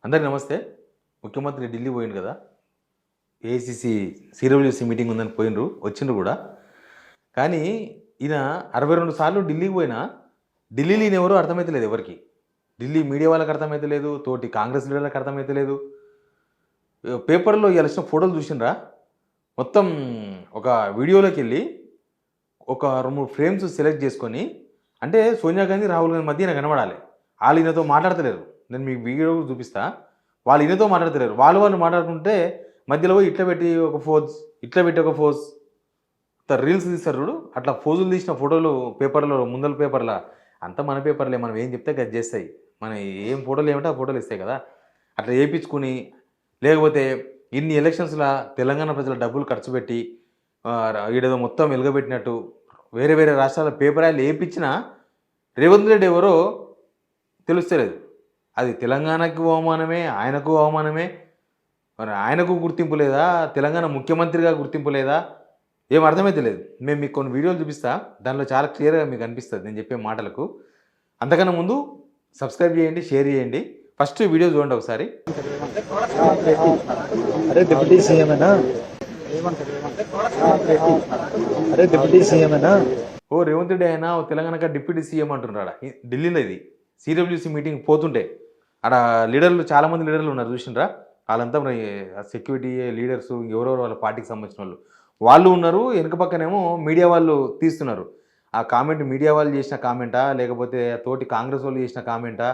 అందరికీ నమస్తే. ముఖ్యమంత్రి ఢిల్లీ పోయిండు కదా! ఏఐసీసీ సీడబ్ల్యూసీ మీటింగ్ ఉందని పోయిండ్రు. వచ్చిండ్రు కూడా. కానీ ఈయన 62 సార్లు ఢిల్లీకి పోయినా, ఢిల్లీలో ఈయనెవరో అర్థమైతలేదు ఎవరికీ. ఢిల్లీ మీడియా వాళ్ళకి అర్థమైతలేదు. తోటి కాంగ్రెస్ లీడర్లకు అర్థమైతలేదు. పేపర్‌లో ఇయాల వచ్చిన ఫోటోలు చూసిండ్రా? మొత్తం ఒక వీడియోలోకెళ్ళి ఒక 2, 3 ఫ్రేమ్స్ సెలెక్ట్ చేసుకొని, అంటే సోనియా గాంధీ, రాహుల్ గాంధీ మధ్య ఈయన కనబడాలి. ఆళ్ళు ఈయనతో మాట్లాడతలేరు. నేను మీకు వీడియో చూపిస్తా. వాళ్ళు ఈయనతో మాట్లాడతలేరు. వాళ్ళు మాట్లాడుకుంటే మధ్యలో పోయి ఇట్లా పెట్టి ఒక ఫోజ్, ఇట్లా పెట్టి ఒక ఫోజ్, రీల్స్ తీస్తారు చూడు. అట్లా ఫోజులు తీసిన ఫోటోలు పేపర్‌లో, ముందల పేపర్‌ల అంతా మన పేపర్‌లే. మనం ఏం చెప్తే అది చేస్తాయి. మనం ఏం ఫోటోలు ఏమంటే ఆ ఫోటోలు ఇస్తాయి కదా! అట్లా ఏపించుకొని, లేకపోతే ఇన్ని ఎలక్షన్స్‌ల తెలంగాణ ప్రజల డబ్బులు ఖర్చు పెట్టి ఈడేదో మొత్తం వెలగబెట్టినట్టు వేరే వేరే రాష్ట్రాల పేపర్ యాడ్లు ఏపించినా రేవంత్ రెడ్డి ఎవరో తెలుస్తలేదు. అది తెలంగాణకు అవమానమే, ఆయనకు అవమానమే. మరి ఆయనకు గుర్తింపు లేదా? తెలంగాణ ముఖ్యమంత్రిగా గుర్తింపు లేదా? ఏం అర్థమైతలేదు. మేము మీకు కొన్ని వీడియోలు చూపిస్తా. దానిలో చాలా క్లియర్‌గా మీకు అనిపిస్తది నేను చెప్పే మాటలకు. అంతకన్నా ముందు సబ్స్క్రైబ్ చేయండి, షేర్ చేయండి. ఫస్ట్ వీడియో చూడండి ఒకసారి. अरे डिप्टी सीएम है ना। अरे डिप्टी सीएम है ना। ఓ రేవంత్ రెడ్డి అయినా ఓ తెలంగాణక డిప్యూటీ సీఎం అంటున్నాడా? ఢిల్లీలో ఇది సీడబ్ల్యూసీ మీటింగ్ పోతుంటే ఆడ లీడర్లు చాలామంది లీడర్లు ఉన్నారు చూసిండ్రా? వాళ్ళంతా మరి సెక్యూరిటీ లీడర్స్ ఎవరెవరు వాళ్ళ పార్టీకి సంబంధించిన వాళ్ళు ఉన్నారు. వెనుక పక్కనేమో మీడియా వాళ్ళు తీస్తున్నారు. ఆ కామెంట్ మీడియా వాళ్ళు చేసిన కామెంటా, లేకపోతే తోటి కాంగ్రెస్ వాళ్ళు చేసిన కామెంటా?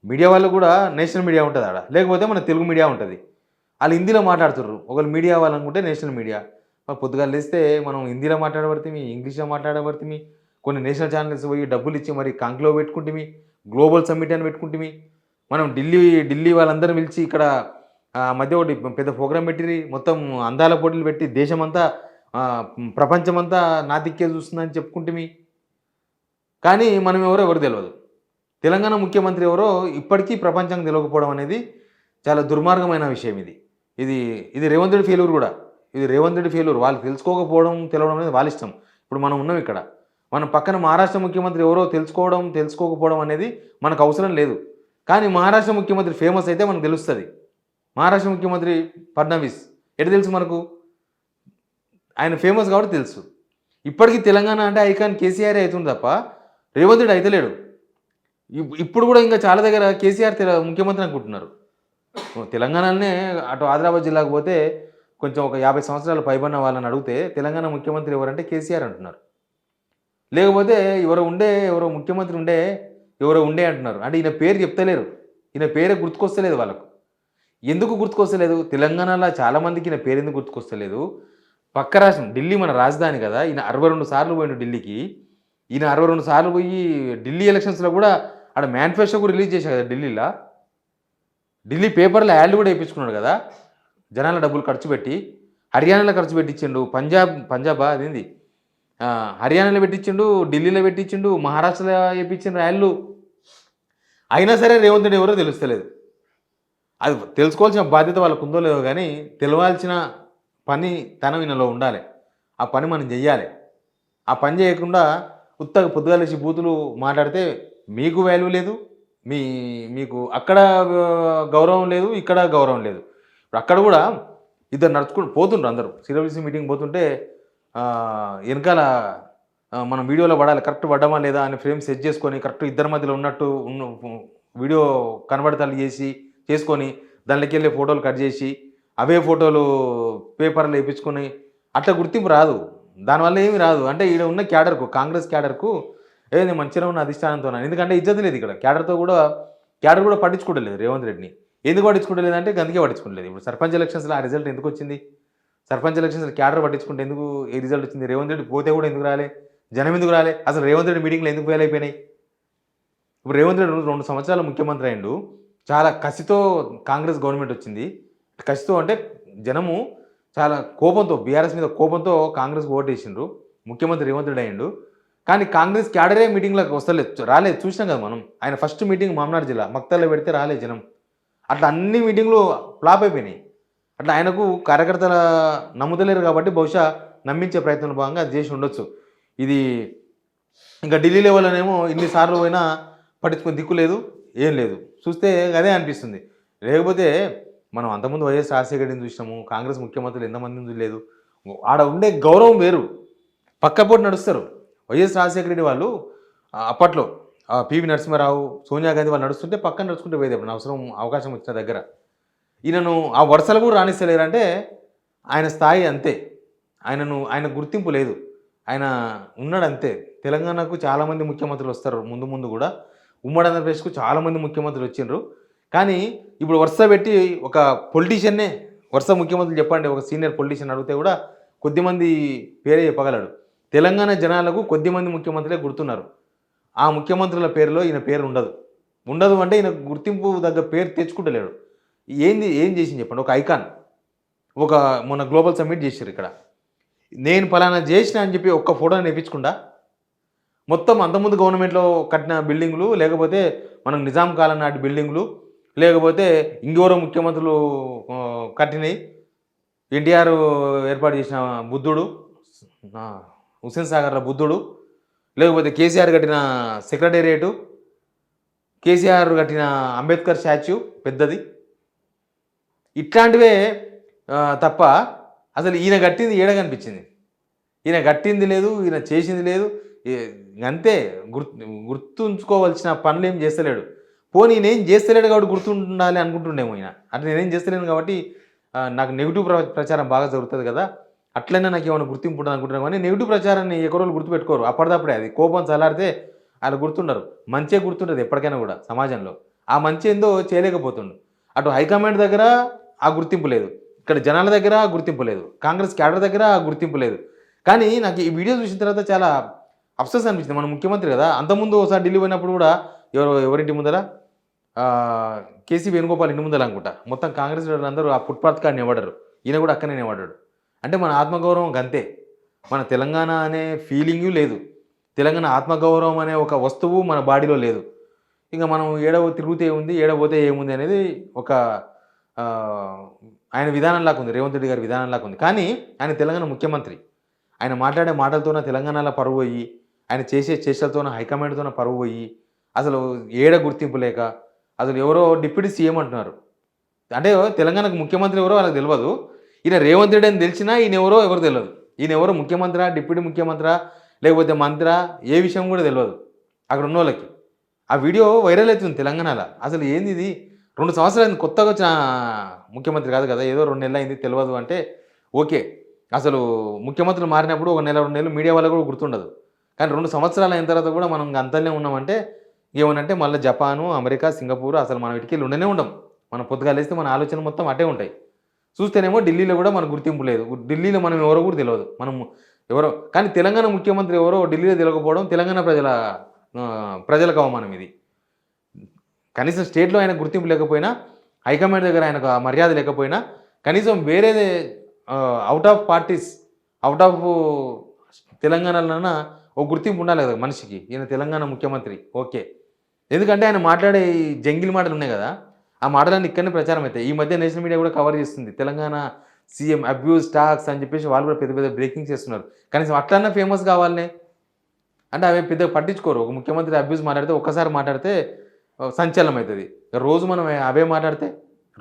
మీడియా వాళ్ళు కూడా నేషనల్ మీడియా ఉంటుంది ఆడ, లేకపోతే మన తెలుగు మీడియా ఉంటుంది. వాళ్ళు హిందీలో మాట్లాడుతుర్రు. ఒకళ్ళు మీడియా వాళ్ళనుకుంటే నేషనల్ మీడియా. పొద్దుగాలు లేస్తే మనం హిందీలో మాట్లాడబడితే, ఇంగ్లీష్లో మాట్లాడబడితే, కొన్ని నేషనల్ ఛానల్స్ పోయి డబ్బులు ఇచ్చి మరి కంక్లో పెట్టుకుంటే, గ్లోబల్ సమ్మిట్ అని పెట్టుకుంటే, మనం ఢిల్లీ వాళ్ళందరూ పిలిచి ఇక్కడ మధ్య ఒకటి పెద్ద ప్రోగ్రాం పెట్టిరి. మొత్తం అందాల పోటీలు పెట్టి దేశమంతా ప్రపంచమంతా నా దిక్కే చూస్తుందని చెప్పుకుంటే, కానీ మనం ఎవరు తెలియదు. తెలంగాణ ముఖ్యమంత్రి ఎవరో ఇప్పటికీ ప్రపంచం తెలియకపోవడం అనేది చాలా దుర్మార్గమైన విషయం. ఇది రేవంత్ రెడ్డి ఫెయిల్యూర్ కూడా. ఇది రేవంత్ రెడ్డి ఫెయిల్యూర్. వాళ్ళు తెలుసుకోకపోవడం, తెలవడం అనేది వాళ్ళ ఇష్టం. ఇప్పుడు మనం ఉన్నాం ఇక్కడ. మన పక్కన మహారాష్ట్ర ముఖ్యమంత్రి ఎవరో తెలుసుకోకపోవడం అనేది మనకు అవసరం లేదు. కానీ మహారాష్ట్ర ముఖ్యమంత్రి ఫేమస్ అయితే మనకు తెలుస్తుంది. మహారాష్ట్ర ముఖ్యమంత్రి ఫడ్నవీస్ ఎటు తెలుసు మనకు? ఆయన ఫేమస్ కాబట్టి తెలుసు. ఇప్పటికీ తెలంగాణ అంటే ఐకాన్ కేసీఆర్ అవుతుంది తప్ప రేవంత్ రెడ్డి అయితలేడు. ఇప్పుడు కూడా ఇంకా చాలా దగ్గర కేసీఆర్ ముఖ్యమంత్రి అనుకుంటున్నారు. తెలంగాణనే అటు ఆదిలాబాద్ జిల్లాకు పోతే కొంచెం ఒక 50 సంవత్సరాలు పైబడిన వాళ్ళని అడిగితే తెలంగాణ ముఖ్యమంత్రి ఎవరంటే కేసీఆర్ అంటున్నారు. లేకపోతే ఎవరో ముఖ్యమంత్రి ఎవరో ఉండే అంటున్నారు. అంటే ఈయన పేరు చెప్తలేరు. ఈయన పేరే గుర్తుకొస్తలేదు వాళ్ళకు. ఎందుకు గుర్తుకొస్తలేదు? తెలంగాణలో చాలామందికి ఈయన పేరు ఎందుకు గుర్తుకొస్తలేదు? పక్క రాష్ట్రం ఢిల్లీ మన రాజధాని కదా. ఈయన 62 సార్లు పోయిండు ఢిల్లీకి. ఈయన 62 సార్లు పోయి ఢిల్లీ ఎలక్షన్స్లో కూడా ఆడ మేనిఫెస్టో కూడా రిలీజ్ చేశారు కదా ఢిల్లీలో. ఢిల్లీ పేపర్లో యాడ్లు కూడా వేయించుకున్నాడు కదా జనాల డబ్బులు ఖర్చు పెట్టి. హర్యానాలో ఖర్చు పెట్టించిండు, పంజాబా అదేంది హర్యానాలో పెట్టించిండు, ఢిల్లీలో పెట్టించిండు, మహారాష్ట్రలో వేయించిండు యాడ్లు. అయినా సరే రేవంత్ రెడ్డి ఎవరో తెలుస్తలేదు. అది తెలుసుకోవాల్సిన బాధ్యత వాళ్ళకు ఉందో లేదో కానీ తెలవాల్సిన పని తనం ఈయనలో ఉండాలి. ఆ పని మనం చెయ్యాలి. ఆ పని చేయకుండా ఉత్తగా పొద్దుగాలేసి బూతులు మాట్లాడితే మీకు వాల్యూ లేదు, మీకు అక్కడ గౌరవం లేదు, ఇక్కడ గౌరవం లేదు. ఇప్పుడు అక్కడ కూడా ఇద్దరు నడుచుకుంటూ పోతుండ్రు అందరూ. సీడబ్ల్యూసీ మీటింగ్ పోతుంటే వెనకాల మనం వీడియోలో పడాలి, కరెక్ట్ పడ్డమా లేదా అని ఫ్రేమ్ సెట్ చేసుకొని కరెక్ట్ ఇద్దరి మధ్యలో ఉన్నట్టు వీడియో కనబడతలు చేసుకొని దానిలోకి వెళ్ళే ఫోటోలు కట్ చేసి అవే ఫోటోలు పేపర్లు వేయించుకొని అట్లా గుర్తింపు రాదు. దానివల్ల ఏమి రాదు. అంటే ఈడ ఉన్న క్యాడర్కు, కాంగ్రెస్ క్యాడర్కు ఏది మంచిగా ఉన్న అధిష్టానంతో. ఎందుకంటే ఇజ్జత లేదు ఇక్కడ. క్యాడర్ కూడా పట్టించుకోవట్లేదు రేవంత్ రెడ్డిని. ఎందుకు పట్టించుకోవట్లేదు అంటే గందుకే పట్టించుకోవట్లేదు. ఇప్పుడు సర్పంచ్ ఎలక్షన్స్లో ఆ రిజల్ట్ ఎందుకు వచ్చింది? సర్పంచ్ ఎలక్షన్స్లో క్యాడర్ పట్టించుకుంటే ఎందుకు ఏ రిజల్ట్ వచ్చింది? రేవంత్ రెడ్డి పోతే కూడా ఎందుకు రాలే? జనం ఎందుకు రాలే? అసలు రేవంత్ రెడ్డి మీటింగ్లో ఎందుకు ఫెయిల్ అయిపోయినాయి? ఇప్పుడు రేవంత్ రెడ్డి 2 సంవత్సరాల ముఖ్యమంత్రి అయిండు. చాలా కసితో కాంగ్రెస్ గవర్నమెంట్ వచ్చింది. కసితో అంటే జనము చాలా కోపంతో, బీఆర్ఎస్ మీద కోపంతో కాంగ్రెస్కి ఓటు వేసిండ్రు. ముఖ్యమంత్రి రేవంత్ రెడ్డి అయ్యిండు. కానీ కాంగ్రెస్ క్యాడరే మీటింగ్లకు రాలేదు. చూసినాం కదా మనం. ఆయన ఫస్ట్ మీటింగ్ మామనాడు జిల్లా మక్తల్లో పెడితే రాలేదు జనం. అట్లా అన్ని మీటింగ్లు ఫ్లాప్ అయిపోయినాయి. అట్లా ఆయనకు కార్యకర్తల నమ్ముతలేరు కాబట్టి బహుశా నమ్మించే ప్రయత్నంలో భాగంగా అది చేసి ఉండొచ్చు. ఇది ఇంకా ఢిల్లీ లెవెల్లోనేమో ఇన్నిసార్లు పోయినా పట్టించుకుని దిక్కు లేదు, ఏం లేదు. చూస్తే అదే అనిపిస్తుంది. లేకపోతే మనం అంతకుముందు వైఎస్ రాజశేఖర రెడ్డిని చూసినాము, కాంగ్రెస్ ముఖ్యమంత్రులు ఎంతమంది లేదు. ఆడ ఉండే గౌరవం వేరు. పక్కపోటు నడుస్తారు. వైఎస్ రాజశేఖర రెడ్డి వాళ్ళు అప్పట్లో పివి నరసింహారావు, సోనియా గాంధీ వాళ్ళు నడుస్తుంటే పక్కన నడుచుకుంటూ పోయేది ఎప్పుడు అవసరం అవకాశం వచ్చిన దగ్గర. ఈయనను ఆ వరుసలు కూడా రాణిస్తలేరంటే ఆయన స్థాయి అంతే. ఆయన గుర్తింపు లేదు. ఆయన ఉన్నాడు అంతే. తెలంగాణకు చాలామంది ముఖ్యమంత్రులు వస్తారు ముందు ముందు కూడా. ఉమ్మడి ఆంధ్రప్రదేశ్కు చాలామంది ముఖ్యమంత్రులు వచ్చిండ్రు. కానీ ఇప్పుడు వరుస పెట్టి ఒక పొలిటీషియన్నే వరుస ముఖ్యమంత్రులు చెప్పండి, ఒక సీనియర్ పొలిటీషియన్ అడిగితే కూడా కొద్దిమంది పేరే చెప్పగలడు. తెలంగాణ జనాలకు కొద్దిమంది ముఖ్యమంత్రులే గుర్తున్నారు. ఆ ముఖ్యమంత్రుల పేరులో ఈయన పేరు ఉండదు అంటే ఈయన గుర్తింపు దగ్గర పేరు తెచ్చుకుంటలేడు. ఏం చేసింది చెప్పండి. ఒక ఐకాన్, మొన్న గ్లోబల్ సమ్మిట్ చేశారు ఇక్కడ. నేను పలానా చేసిన అని చెప్పి ఒక్క ఫోటోని నేర్పించకుండా మొత్తం అంతకుముందు గవర్నమెంట్లో కట్టిన బిల్డింగులు, లేకపోతే మనం నిజాం కాలం నాటి బిల్డింగులు, లేకపోతే ఇంకెవరో ముఖ్యమంత్రులు కట్టినవి, ఎన్టీఆర్ ఏర్పాటు చేసిన బుద్ధుడు, హుస్సేన్ సాగర్ల బుద్ధుడు, లేకపోతే కేసీఆర్ కట్టిన సెక్రటేరియటు, కేసీఆర్ కట్టిన అంబేద్కర్ స్టాచ్యూ పెద్దది, ఇట్లాంటివే తప్ప అసలు ఈయన కట్టింది ఏడ కనిపించింది? ఈయన కట్టింది లేదు, ఈయన చేసింది లేదు. అంతే. గుర్తుంచుకోవాల్సిన పనులు ఏం చేస్తలేడు. పోనీ నేనేం చేస్తలేడు కాబట్టి గుర్తుండాలి అనుకుంటుండేమో ఈయన. అంటే నేనేం చేస్తలేను కాబట్టి నాకు నెగిటివ్ ప్రచారం బాగా జరుగుతుంది కదా, అట్లనే నాకు ఏమైనా గుర్తింపు ఉంటుంది అనుకుంటున్నాను. కానీ నెగిటివ్ ప్రచారాన్ని ఎక్కడోళ్ళు గుర్తుపెట్టుకోరు. అప్పటిదప్పుడే అది కోపం చల్లారితే వాళ్ళు గుర్తుండరు. మంచిగా గుర్తుంటుంది ఎప్పటికైనా కూడా సమాజంలో. ఆ మంచి ఏందో చేయలేకపోతుండు. అటు హైకమాండ్ దగ్గర ఆ గుర్తింపు లేదు, ఇక్కడ జనాల దగ్గర ఆ గుర్తింపు లేదు, కాంగ్రెస్ క్యాడర్ దగ్గర ఆ గుర్తింపు లేదు. కానీ నాకు ఈ వీడియో చూసిన తర్వాత చాలా అఫ్సోస్ అనిపించింది. మన ముఖ్యమంత్రి కదా, అంతకుముందు ఒకసారి ఢిల్లీ పోయినప్పుడు కూడా ఎవరింటి ముందర కేసీ వేణుగోపాల్ ఇంటి ముందర అనుకుంటా మొత్తం కాంగ్రెస్ అందరూ ఆ ఫుట్పాత్ కాడ నిలబడ్డారు. ఈయన కూడా అక్కడనే నిలబడ్డాడు. అంటే మన ఆత్మగౌరవం గంతే. మన తెలంగాణ అనే ఫీలింగు లేదు, తెలంగాణ ఆత్మగౌరవం అనే ఒక వస్తువు మన బాడీలో లేదు. ఇంకా మనం తిరుగుతే ఏముంది, పోతే ఏముంది అనేది ఒక ఆయన విధానంలాగా ఉంది, రేవంత్ రెడ్డి గారి విధానంలాగా ఉంది. కానీ ఆయన తెలంగాణ ముఖ్యమంత్రి. ఆయన మాట్లాడే మాటలతోన తెలంగాణలో పరువు పోయి, ఆయన చేసే చేష్టలతోన హైకమాండ్తోన పరువు పోయి, అసలు గుర్తింపు లేక అసలు ఎవరో డిప్యూటీ సీఎం అంటున్నారు. అంటే తెలంగాణకు ముఖ్యమంత్రి ఎవరో వాళ్ళకి తెలియదు. ఈయన రేవంత్ రెడ్డి అని తెలిసినా ఈయన ఎవరు తెలియదు. ఈయన ఎవరో ముఖ్యమంత్రి, డిప్యూటీ ముఖ్యమంత్రి, లేకపోతే మంత్రి, ఏ విషయం కూడా తెలియదు అక్కడ ఉన్న వాళ్ళకి. ఆ వీడియో వైరల్ అవుతుంది తెలంగాణలో. అసలు ఏంది ఇది? 2 సంవత్సరాలు కొత్తగా వచ్చిన ముఖ్యమంత్రి కాదు కదా, ఏదో 2 నెలలు అయింది తెలియదు అంటే ఓకే. అసలు ముఖ్యమంత్రులు మారినప్పుడు 1 నెల 2 నెలలు మీడియా వాళ్ళకు కూడా గుర్తుండదు. కానీ 2 సంవత్సరాలు అయిన తర్వాత కూడా మనం అంతనే ఉన్నామంటే ఏమనంటే మళ్ళీ జపాను, అమెరికా, సింగపూర్, అసలు మనం వీటికి ఉండనే ఉండం. మనం పొద్దుగా లేస్తే మన ఆలోచన మొత్తం అటే ఉంటాయి. చూస్తేనేమో ఢిల్లీలో కూడా మనకు గుర్తింపు లేదు. ఢిల్లీలో మనం ఎవరో కూడా తెలియదు. మనం ఎవరో, కానీ తెలంగాణ ముఖ్యమంత్రి ఎవరో ఢిల్లీలో తెలియకపోవడం తెలంగాణ ప్రజలకు అవమానం ఇది. కనీసం స్టేట్లో ఆయన గుర్తింపు లేకపోయినా, హైకమాండ్ దగ్గర ఆయనకు మర్యాద లేకపోయినా, కనీసం వేరేదే out of parties, out of తెలంగాణలోన ఒక గుర్తింపు ఉండాలి కదా మనిషికి. ఈయన తెలంగాణ ముఖ్యమంత్రి ఓకే. ఎందుకంటే ఆయన మాట్లాడే జంగిల్ మాటలు ఉన్నాయి కదా, ఆ మాటలన్నీ ఇక్కడనే ప్రచారం అవుతాయి. ఈ మధ్య నేషనల్ మీడియా కూడా కవర్ చేస్తుంది. తెలంగాణ సీఎం అబ్యూజ్ టాక్స్ అని చెప్పేసి వాళ్ళు కూడా పెద్ద పెద్ద బ్రేకింగ్ చేస్తున్నారు. కనీసం అట్లన్నా ఫేమస్ కావాలనే అంటే అవి పెద్దగా పట్టించుకోరు. ఒక ముఖ్యమంత్రి అబ్యూజ్ మాట్లాడితే ఒక్కసారి మాట్లాడితే సంచలనం అవుతుంది. రోజు మనం అవే మాట్లాడితే,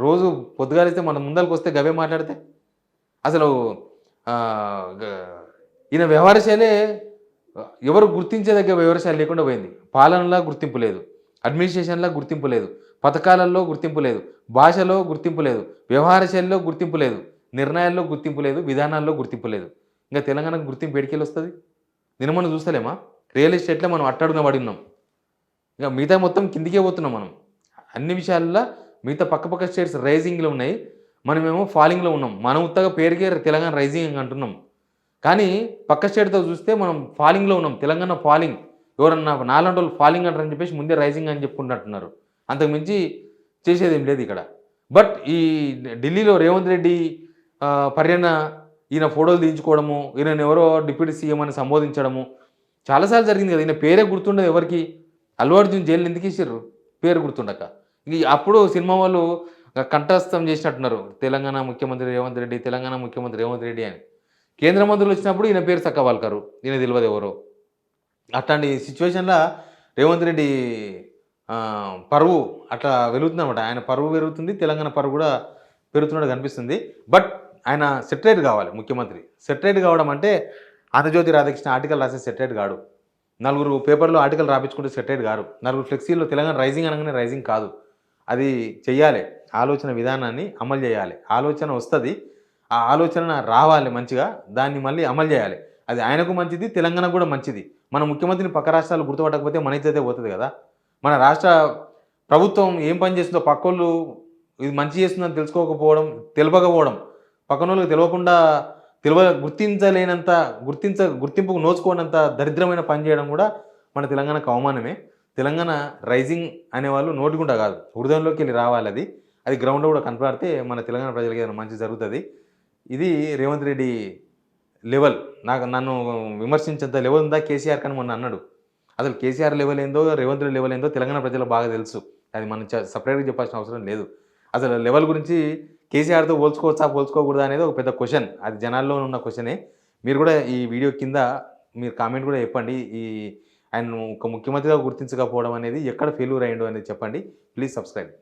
రోజు పొద్దుగాలిస్తే మన ముందరికి వస్తే గవే మాట్లాడితే అసలు ఈయన వ్యవహారశైలే ఎవరు గుర్తించేదగ్గ వ్యవహారశైలి లేకుండా పోయింది. పాలనలో గుర్తింపు లేదు, అడ్మినిస్ట్రేషన్లో గుర్తింపు లేదు, పథకాలలో గుర్తింపు లేదు, భాషలో గుర్తింపు లేదు, వ్యవహారశైలిలో గుర్తింపు లేదు, నిర్ణయాల్లో గుర్తింపు లేదు, విధానాల్లో గుర్తింపు లేదు. ఇంకా తెలంగాణకు గుర్తింపు ఎడికెళ్ళి వస్తుంది? నిన్న మనం చూస్తలేమా? రియల్ ఎస్టేట్లో మనం అట్టడుగున పడి ఉన్నాం. ఇంకా మిగతా మొత్తం కిందికే పోతున్నాం మనం. అన్ని విషయాల్లో మిగతా పక్క స్టేట్స్ రైజింగ్లో ఉన్నాయి, మనమేమో ఫాలింగ్లో ఉన్నాం. మనం ఉత్తగా పేరుకే తెలంగాణ రైజింగ్ అంటున్నాం, కానీ పక్క స్టేట్తో చూస్తే మనం ఫాలింగ్లో ఉన్నాం. తెలంగాణ ఫాలింగ్. ఎవరన్నా నాలాంటి వాళ్ళు ఫాలింగ్ అంటారని చెప్పేసి ముందే రైజింగ్ అని చెప్పుకుంటున్నారు. అంతకుమించి చేసేది ఏం లేదు ఇక్కడ. బట్ ఈ ఢిల్లీలో రేవంత్ రెడ్డి పర్యటన, ఈయన ఫోటోలు తీయించుకోవడము, ఈయన ఎవరో డిప్యూటీ సీఎం అని సంబోధించడము చాలాసార్లు జరిగింది కదా. ఈయన పేరే గుర్తుండదు ఎవరికి. అల్లు అర్జున్ జైలు ఎందుకు ఇచ్చారు? పేరు గుర్తుండక. అప్పుడు సినిమా వాళ్ళు కంఠస్థం చేసినట్టున్నారు, తెలంగాణ ముఖ్యమంత్రి రేవంత్ రెడ్డి, తెలంగాణ ముఖ్యమంత్రి రేవంత్ రెడ్డి అని. కేంద్ర మంత్రులు వచ్చినప్పుడు ఈయన పేరు చక్క వాళ్ళకారు, ఈయన తెలియదు ఎవరో. అట్లాంటి సిచ్యువేషన్లో రేవంత్ రెడ్డి పరువు అట్లా వెలుగుతుంది అనమాట. ఆయన పరువు పెరుగుతుంది, తెలంగాణ పరువు కూడా పెరుగుతున్నట్టు కనిపిస్తుంది. బట్ ఆయన సెటరేట్ కావాలి ముఖ్యమంత్రి. సెటరేట్ కావడం అంటే ఆంధ్రజ్యోతి రాధాకృష్ణ ఆర్టికల్ రాసే సెటరేట్ కాడు, నలుగురు పేపర్లో ఆర్టికల్ రాపించుకుంటే సెటరేట్ కాదు, నలుగురు ఫ్లెక్సీల్లో తెలంగాణ రైజింగ్ అనగానే రైజింగ్ కాదు. అది చెయ్యాలి, ఆలోచన విధానాన్ని అమలు చేయాలి. ఆలోచన వస్తుంది, ఆ ఆలోచన రావాలి మంచిగా, దాన్ని మళ్ళీ అమలు చేయాలి. అది ఆయనకు మంచిది, తెలంగాణకు కూడా మంచిది. మన ముఖ్యమంత్రిని పక్క రాష్ట్రాలు గుర్తుపట్టకపోతే మన ఇజ్జతే పోతుంది కదా. మన రాష్ట్ర ప్రభుత్వం ఏం పని చేస్తుందో పక్కోళ్ళు ఇది మంచి చేస్తుందని తెలుసుకోకపోవడం, తెలియకపోవడం, పక్కనోళ్ళకి తెలియకుండా గుర్తించలేనంత గుర్తింపుకు నోచుకోనంత దరిద్రమైన పని చేయడం కూడా మన తెలంగాణకు అవమానమే. తెలంగాణ రైజింగ్ అనేవాళ్ళు నోటిగుండా కాదు, హృదయంలోకి వెళ్ళి రావాలి. అది గ్రౌండ్లో కూడా కనపడితే మన తెలంగాణ ప్రజలకి ఏదైనా మంచి జరుగుతుంది. ఇది రేవంత్ రెడ్డి లెవెల్. నన్ను విమర్శించేంత లెవెల్ ఉందా కేసీఆర్ కానీ మొన్న అన్నాడు. అసలు కేసీఆర్ లెవెల్ ఏందో, రేవంత్ రెడ్డి లెవెల్ ఏందో తెలంగాణ ప్రజలకు బాగా తెలుసు. అది మనం సపరేట్గా చెప్పాల్సిన అవసరం లేదు. అసలు లెవెల్ గురించి కేసీఆర్తో పోల్చుకోకూడదా అనేది ఒక పెద్ద క్వశ్చన్. అది జనాల్లో ఉన్న క్వశ్చనే. మీరు కూడా ఈ వీడియో కింద మీరు కామెంట్ కూడా చెప్పండి. ఆయన ఒక ముఖ్యమంత్రిగా గుర్తించకపోవడం అనేది ఎక్కడ ఫెయిల్యూర్ అయ్యిండు అనేది చెప్పండి. Please subscribe.